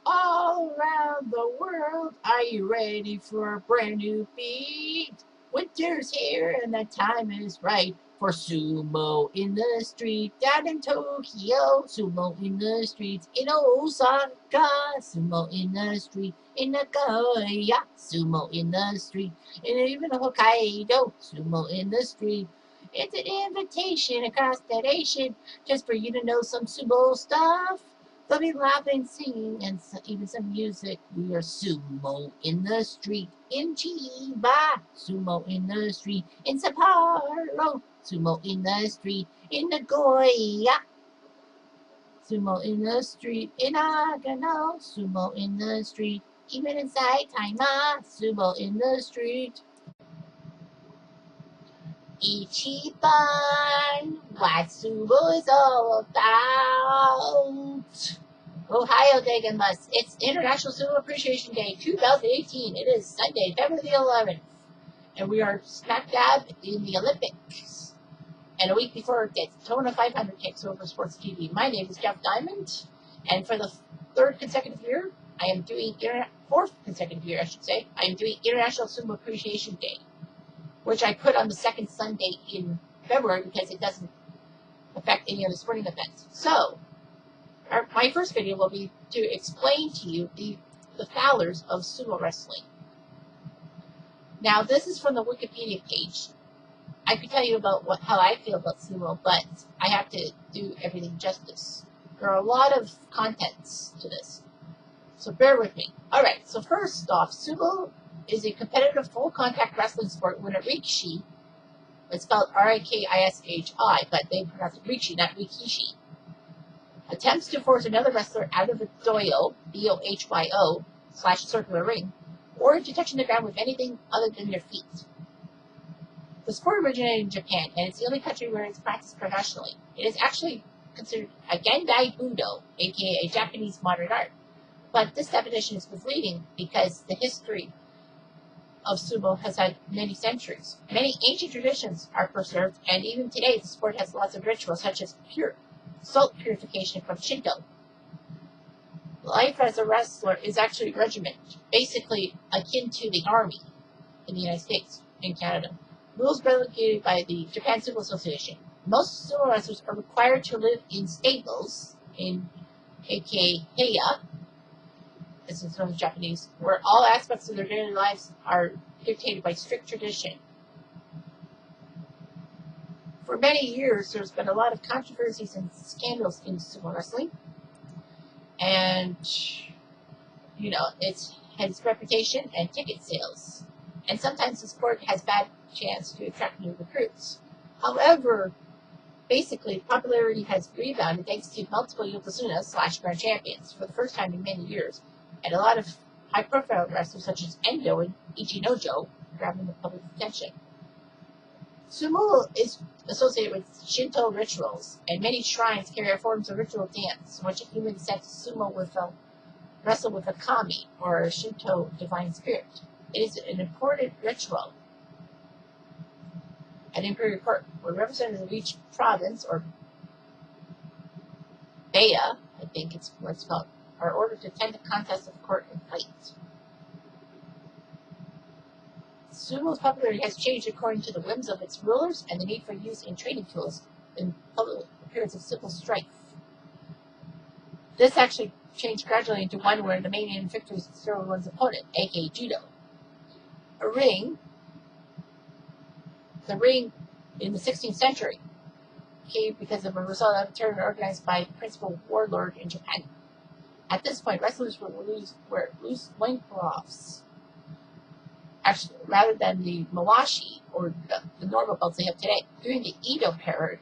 All around the world, are you ready for a brand new beat? Winter's here and the time is right for sumo in the street. Down in Tokyo, sumo in the streets. In Osaka, sumo in the street. In Nagoya, sumo in the street. And even Hokkaido, sumo in the street. It's an invitation across the nation just for you to know some sumo stuff. There'll be laughing, singing, and even some music. We are sumo in the street in Chiba, sumo in the street in Sapporo, sumo in the street in Nagoya, sumo in the street in Nagano, sumo in the street even in Saitama, sumo in the street. Ichiban, what sumo is all about. Ohio Dagamus. It's International Sumo Appreciation Day 2018. It is Sunday, February the 11th. And we are smack dab in the Olympics. And a week before Daytona 500 takes over sports TV. My name is Jeff Diamond. And for the fourth consecutive year, I am doing International Sumo Appreciation Day, which I put on the second Sunday in February because it doesn't affect any other sporting events. So, my first video will be to explain to you the fowlers of sumo wrestling. Now, this is from the Wikipedia page. I could tell you about how I feel about sumo, but I have to do everything justice. There are a lot of contents to this, so bear with me. Alright, so first off, sumo is a competitive full-contact wrestling sport when a rikishi, it's spelled R-I-K-I-S-H-I, but they pronounce it rikishi, not rikishi, attempts to force another wrestler out of a dohyo, D-O-H-Y-O, / circular ring, or to touch the ground with anything other than their feet. The sport originated in Japan, and it's the only country where it's practiced professionally. It is actually considered a Gendai Budo, aka a Japanese modern art. But this definition is misleading because the history of sumo has had many centuries. Many ancient traditions are preserved, and even today the sport has lots of rituals such as salt purification from Shinto. Life as a wrestler is actually regiment, basically akin to the army in the United States and Canada. Rules relegated by the Japan Sumo Association. Most sumo wrestlers are required to live in stables, aka heya, this is known as Japanese, where all aspects of their daily lives are dictated by strict tradition. For many years, there's been a lot of controversies and scandals in sumo wrestling. And, it's had its reputation and ticket sales. And sometimes the sport has bad chance to attract new recruits. However, basically, popularity has rebounded thanks to multiple yokozuna / grand champions for the first time in many years. And a lot of high-profile wrestlers such as Endo and Ichinojo grabbing the public attention. Sumo is associated with Shinto rituals, and many shrines carry forms of ritual dance, in which a human is said to sumo wrestle with a kami, or a Shinto divine spirit. It is an important ritual at imperial court, where representatives of each province, or beya, I think it's what it's called, are ordered to attend the contest of court and fight. Sumo's popularity has changed according to the whims of its rulers and the need for use in training tools in public periods of civil strife. This actually changed gradually into one where the main aim of victory is to destroy one's opponent, aka judo. The ring in the 16th century came because of a result of a tournament organized by the principal warlord in Japan. At this point, wrestlers would wear loose loincloths, actually, rather than the mawashi, or the normal belts they have today. During the Edo period,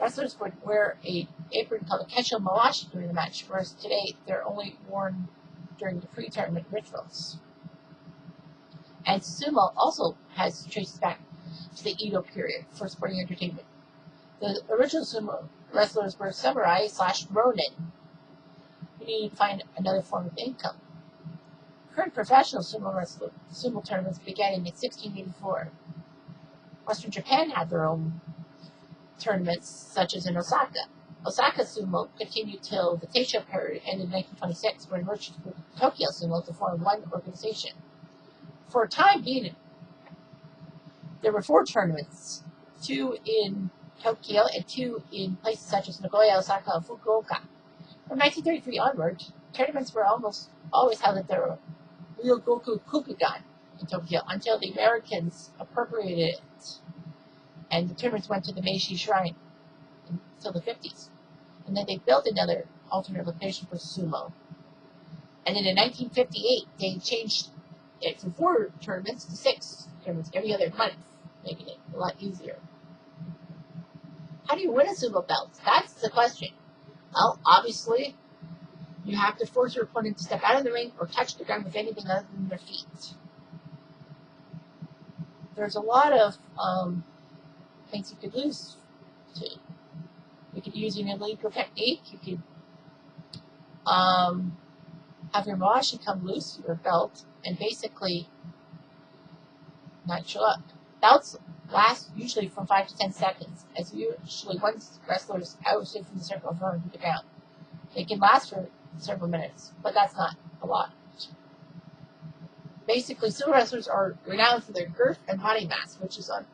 wrestlers would wear an apron called a kesho mawashi during the match, whereas today they're only worn during the pre-tournament rituals. And sumo also has traces back to the Edo period for sporting entertainment. The original sumo wrestlers were samurai / ronin. We needed to find another form of income. Current professional sumo tournaments began in 1684. Western Japan had their own tournaments, such as in Osaka. Osaka Sumo continued till the Taisho period ended in 1926, when it merged with Tokyo Sumo to form one organization. For a time being, there were 4 tournaments, 2 in Tokyo and 2 in places such as Nagoya, Osaka, and Fukuoka. From 1933 onward, tournaments were almost always held at the Ryogoku Kokugan in Tokyo until the Americans appropriated it, and the tournaments went to the Meiji Shrine until the 50s. And then they built another alternate location for sumo. And then in 1958, they changed it from 4 tournaments to 6 tournaments every other month, making it a lot easier. How do you win a sumo belt? That's the question. Well, obviously, you have to force your opponent to step out of the ring or touch the ground with anything other than their feet. There's a lot of things you could lose to. You could use an illegal technique. You could have your mawashi come loose, your belt, and basically not show up. Belts last usually from 5 to 10 seconds, as usually once wrestlers out from the circle of to the ground. They can last for several minutes, but that's not a lot. Basically, sumo wrestlers are renowned for their girth and body mass, which is a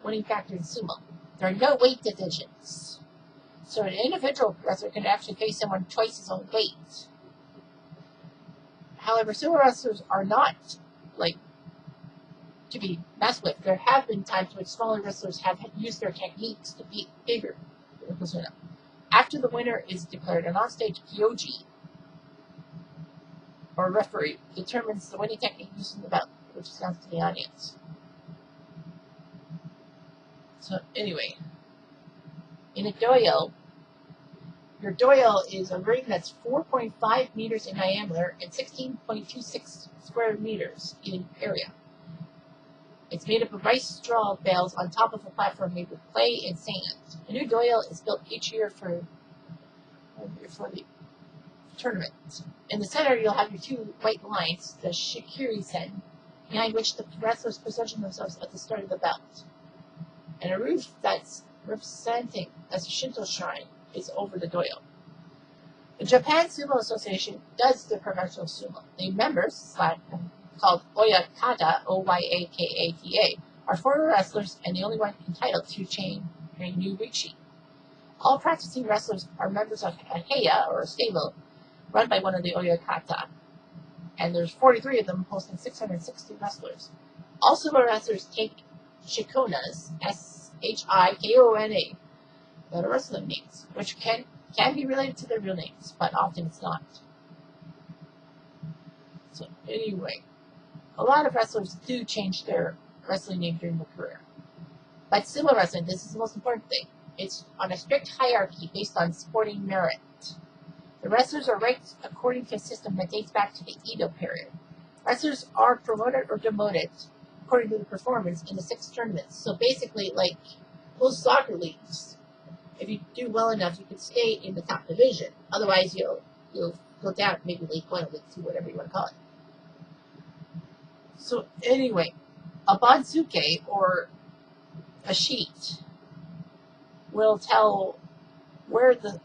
winning factor in sumo. There are no weight divisions, so an individual wrestler can actually face someone twice his own weight. However, sumo wrestlers are not to be messed with. There have been times when smaller wrestlers have used their techniques to beat bigger yokozuna. After the winner is declared, an onstage kyoji, or referee, determines the winning technique using the belt, which is announced to the audience. So anyway, in a doyo, your doyo is a ring that's 4.5 meters in diameter and 16.26 square meters in area. It's made up of rice straw bales on top of a platform made with clay and sand. A new doyo is built each year for the tournament. In the center, you'll have your 2 white lines, the shikiri-sen, behind which the wrestlers position themselves at the start of the belt. And a roof that's representing as a Shinto shrine is over the doyo. The Japan Sumo Association does the professional sumo. The members, called Oyakata, Oyakata, are former wrestlers and the only one entitled to chain a new rishi. All practicing wrestlers are members of a heya, or a stable, run by one of the Oyakata, and there's 43 of them, hosting 660 wrestlers. All sumo wrestlers take shikonas, S-H-I-K-O-N-A, that are wrestling names, which can be related to their real names, but often it's not. So anyway, a lot of wrestlers do change their wrestling name during their career. But sumo wrestling, this is the most important thing. It's on a strict hierarchy based on sporting merit. The wrestlers are ranked according to a system that dates back to the Edo period. Wrestlers are promoted or demoted according to the performance in the 6 tournaments. So basically, like most soccer leagues, if you do well enough, you can stay in the top division. Otherwise, you'll go down, maybe League 1 or League 2, whatever you want to call it. So anyway, a bansuke, or a sheet, will tell where the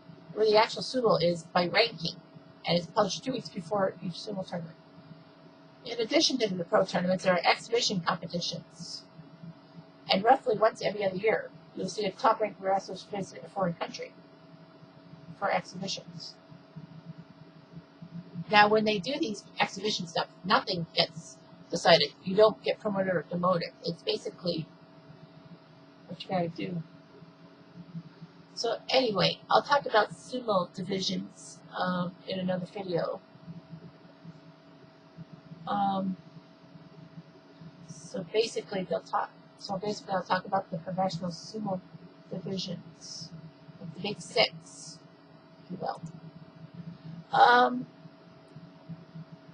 actual sumo is by ranking, and it's published 2 weeks before each sumo tournament. In addition to the pro tournaments, there are exhibition competitions, and roughly once every other year, you'll see a top-ranked wrestlers visit a foreign country for exhibitions. Now, when they do these exhibition stuff, nothing gets decided. You don't get promoted or demoted. It's basically what you gotta do. So anyway, I'll talk about sumo divisions in another video. So basically, I'll talk about the professional sumo divisions, the big 6, if you will.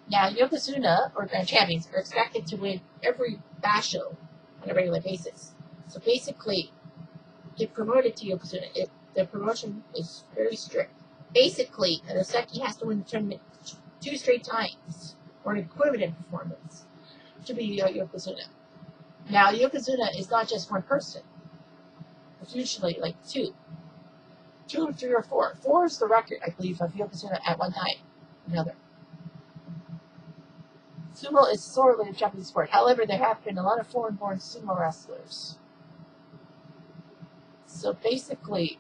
Now, yokozuna, or grand champions, are expected to win every basho on a regular basis. So basically, get promoted to yokozuna. The promotion is very strict. Basically, an Oseki has to win the tournament 2 straight times, or an equivalent performance, to be a yokozuna. Now, yokozuna is not just one person. It's usually like 2. 2, 3, or 4. 4 is the record, I believe, of Yokozuna at one time. Another. Sumo is sorely a Japanese sport. However, there have been a lot of foreign-born sumo wrestlers. So basically,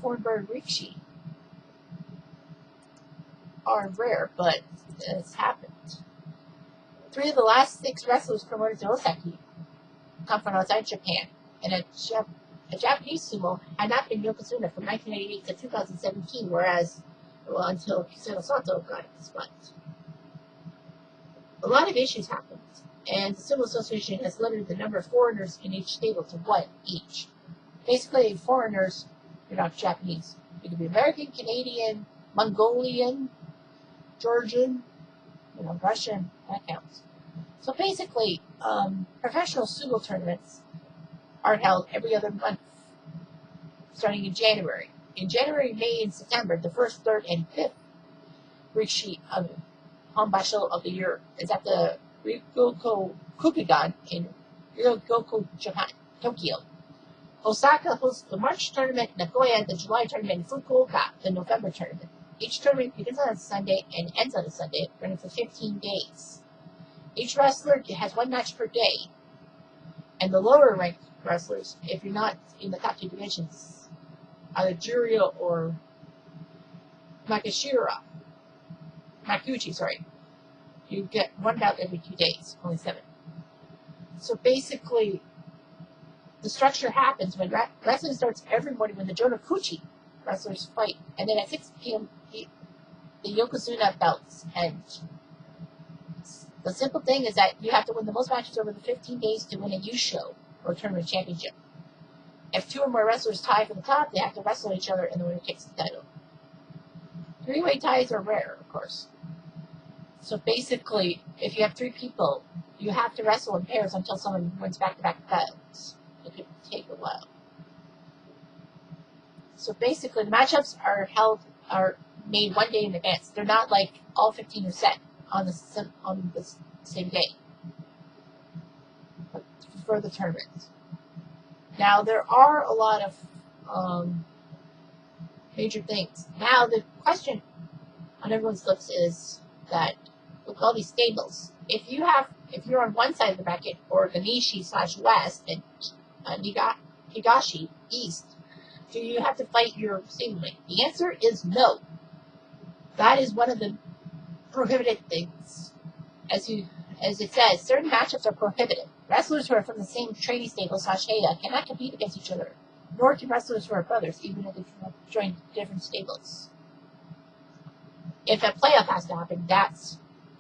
foreign-born rikishi are rare, but it's happened. 3 of the last 6 wrestlers promoted to Osaki come from outside Japan, and a Japanese sumo had not been Yokozuna from 1988 to 2017, whereas, well, until Kiseno Sato got the spot. A lot of issues happened, and the Sumo Association has limited the number of foreigners in each stable to 1 each. Basically, foreigners, you're not Japanese. You can be American, Canadian, Mongolian, Georgian, Russian, that counts. So basically, professional sumo tournaments are held every other month, starting in January. In January, May, and September, the 1st, 3rd, and 5th Rikishi Honbasho of the year is at the Ryukoko Kukigan in Ryukoko, Japan, Tokyo. Osaka hosts the March tournament, Nagoya the July tournament, and Fukuoka the November tournament. Each tournament begins on a Sunday and ends on a Sunday, running for 15 days. Each wrestler has 1 match per day, and the lower ranked wrestlers, if you're not in the top 2 divisions, either Juryo or Makuuchi, you get 1 bout every 2 days, only 7. So basically, the structure happens when wrestling starts every morning when the Jonokuchi wrestlers fight, and then at 6 p.m. the Yokozuna belts end. The simple thing is that you have to win the most matches over the 15 days to win a Yusho, or tournament championship. If 2 or more wrestlers tie for the top, they have to wrestle each other, and the winner takes the title. 3-way ties are rare, of course. So basically, if you have 3 people, you have to wrestle in pairs until someone wins back-to-back belts. It could take a while. So basically, the matchups are made 1 day in advance. They're not like all 15 are set on the same day for the tournament. Now, there are a lot of major things. Now, the question on everyone's lips is that with all these stables, if you're on one side of the bracket, or the Nishi/West and Higashi East, do you have to fight your stablemate? The answer is no. That is one of the prohibited things. As it says, certain matchups are prohibited. Wrestlers who are from the same training stable /Heya cannot compete against each other, nor can wrestlers who are brothers, even if they join different stables. If a playoff has to happen,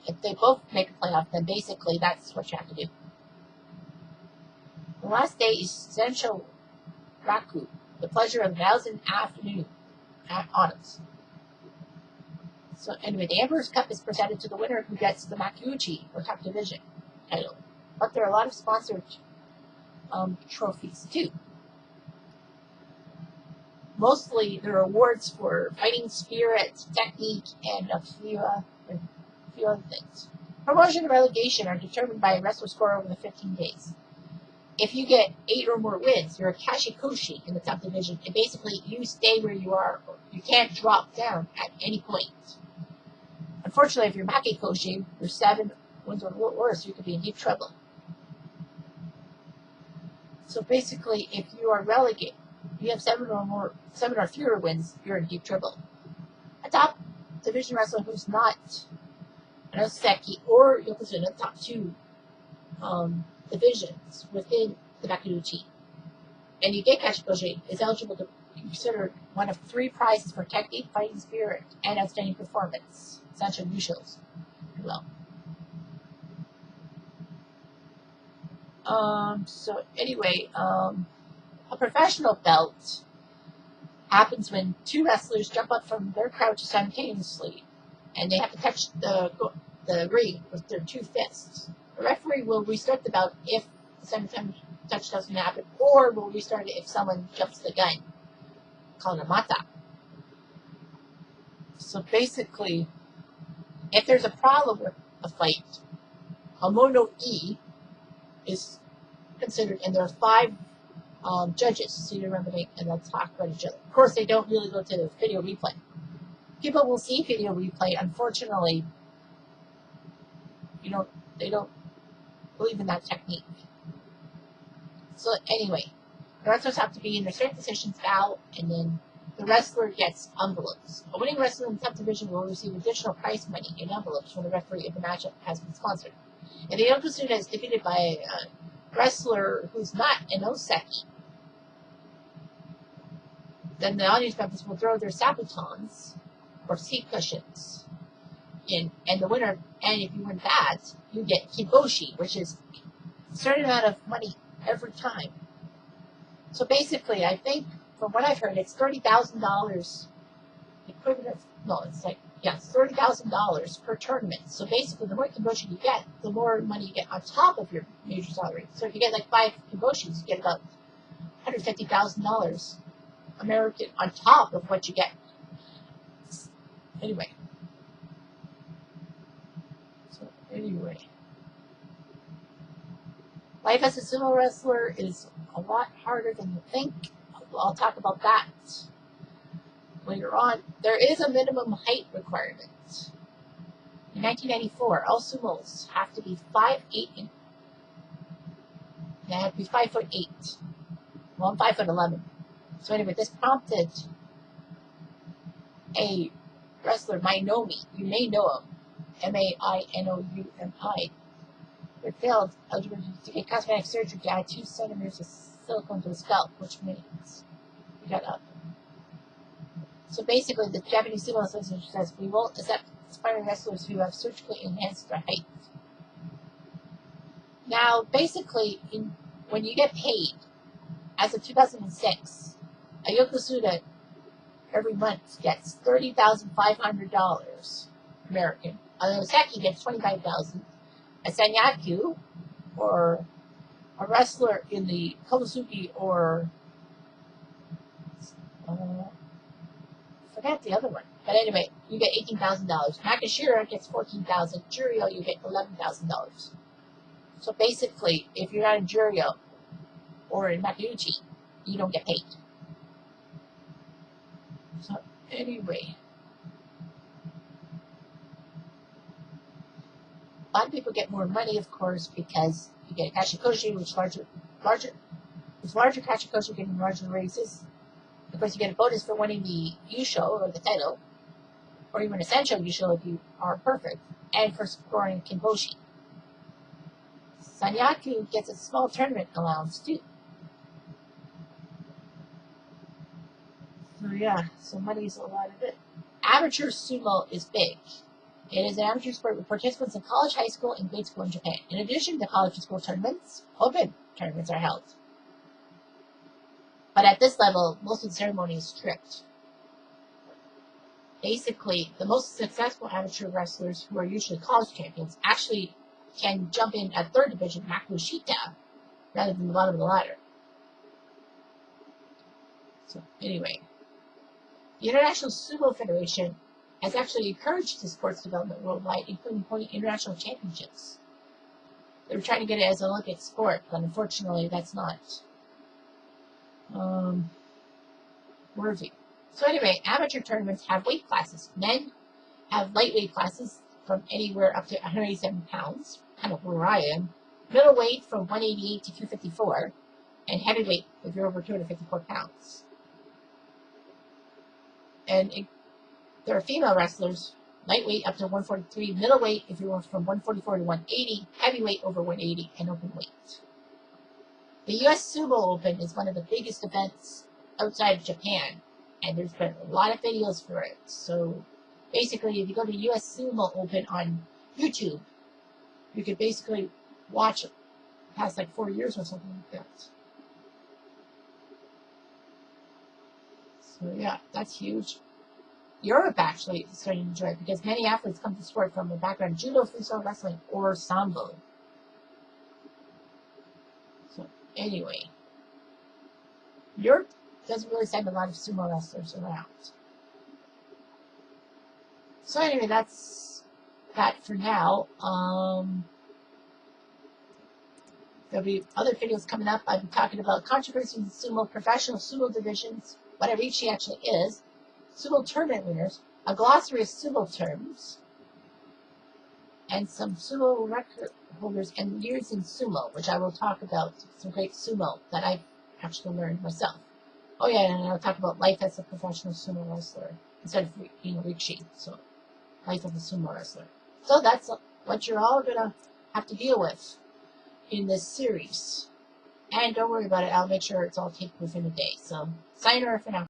if they both make a playoff, then basically that's what you have to do. The last day is Sensho Raku, the pleasure of 1,000 afternoon autumns. So anyway, the Emperor's Cup is presented to the winner who gets the Makuuchi, or top division title. But there are a lot of sponsored trophies too. Mostly there are awards for fighting spirit, technique, and a few other things. Promotion and relegation are determined by a wrestler's score over the 15 days. If you get 8 or more wins, you're a Kashikoshi in the top division, and basically you stay where you are. You can't drop down at any point. Unfortunately, if you're Makikoshi, you're 7 wins or worse, you could be in deep trouble. So basically, if you are relegated, you have 7 or fewer wins, you're in deep trouble. A top division wrestler who's not an Oseki or Yokozuna, top 2 divisions within the Makuuchi, and you get Kashikoshi, is eligible to be considered one of 3 prizes for technique, fighting spirit, and outstanding performance, such as Yushos. Well. So anyway, a professional belt happens when 2 wrestlers jump up from their crouch simultaneously, and they have to touch the ring with their 2 fists. The referee will restart the bout if the simultaneous touch doesn't happen, or will restart it if someone jumps the gun, called a mata. So basically, if there's a problem with a fight, a mono-e is considered, and there are 5 judges sitting around the ring and they'll talk about each other. Of course, they don't really go to the video replay. People will see video replay. Unfortunately, they don't believe in that technique. So anyway, the wrestlers have to be in their certain positions, bow, and then the wrestler gets envelopes. A winning wrestler in the top division will receive additional prize money in envelopes from the referee if the matchup has been sponsored. If the Yokozuna is defeated by a wrestler who's not an Oseki, then the audience members will throw their sabutons or seat cushions in, and the winner, and if you win that, you get kiboshi, which is a certain amount of money every time. So basically, I think, from what I've heard, it's $30,000 equivalent. No, it's like, yes, $30,000 per tournament. So basically, the more kiboshi you get, the more money you get on top of your major salary. So if you get like 5 kiboshis, you get about $150,000 American on top of what you get. Anyway. Life as a sumo wrestler is a lot harder than you think. I'll talk about that later on. There is a minimum height requirement. In 1994, all sumos have to be 5'8". They have to be 5'8". Well, I'm 5'11". So anyway, this prompted a wrestler, Mainoumi. You may know him. Mainoumi. It failed eligibility to get cosmetic surgery to add 2 centimeters of silicone to his scalp, which means he got up. So basically, the Japanese Sumo Association says we won't accept aspiring wrestlers who have surgically enhanced their height. Now, basically, when you get paid, as of 2006, a Yokozuna every month gets $30,500 American. A Oseki gets $25,000. A Sanyaku, or a wrestler in the Komusugi, or forget the other one. But anyway, you get $18,000. Makashira gets $14,000. Juryo, you get $11,000. So basically, if you're not in Juryo or in Makauchi, you don't get paid. So anyway, a lot of people get more money, of course, because you get a kashikoshi, which larger kashikoshi getting larger raises. Of course, you get a bonus for winning the Yusho, or the title, or even a Sancho Yusho if you are perfect, and for scoring Kimboshi. Sanyaku gets a small tournament allowance, too. So yeah, so money is a lot of it. Amateur sumo is big. It is an amateur sport with participants in college, high school, and grade school in Japan. In addition to college and school tournaments, open tournaments are held. But at this level, most of the ceremony is strict. Basically, the most successful amateur wrestlers, who are usually college champions, actually can jump in at 3rd division Makushita rather than the bottom of the ladder. So anyway, the International Sumo Federation has actually encouraged the sports development worldwide, including holding international championships. They were trying to get it as an Olympic sport, but unfortunately that's not worthy. So anyway, amateur tournaments have weight classes. Men have lightweight classes from anywhere up to 187 pounds, kind of where I am. Middleweight from 188 to 254, and heavyweight if you're over 254 pounds. And there are female wrestlers, lightweight up to 143, middleweight if you're from 144 to 180, heavyweight over 180, and open weight. The U.S. Sumo Open is one of the biggest events outside of Japan, and there's been a lot of videos for it. So basically, if you go to U.S. Sumo Open on YouTube, you could basically watch it past like 4 years or something like that. So yeah, that's huge. Europe actually is starting to enjoy it because many athletes come to sport from a background in judo, freestyle wrestling, or sambo. So anyway, Europe doesn't really send a lot of sumo wrestlers around. So anyway, that's that for now. There'll be other videos coming up. I'll be talking about controversies in sumo, professional sumo divisions, what a Riichi actually is, sumo tournament winners, a glossary of sumo terms, and some sumo record holders and years in sumo, which I will talk about some great sumo that I've actually learned myself. Oh yeah, and I'll talk about life as a professional sumo wrestler instead of being a Riichi, so life of a sumo wrestler. So that's what you're all gonna have to deal with in this series. And don't worry about it, I'll make sure it's all tape proof in a day. So, sayonara for now.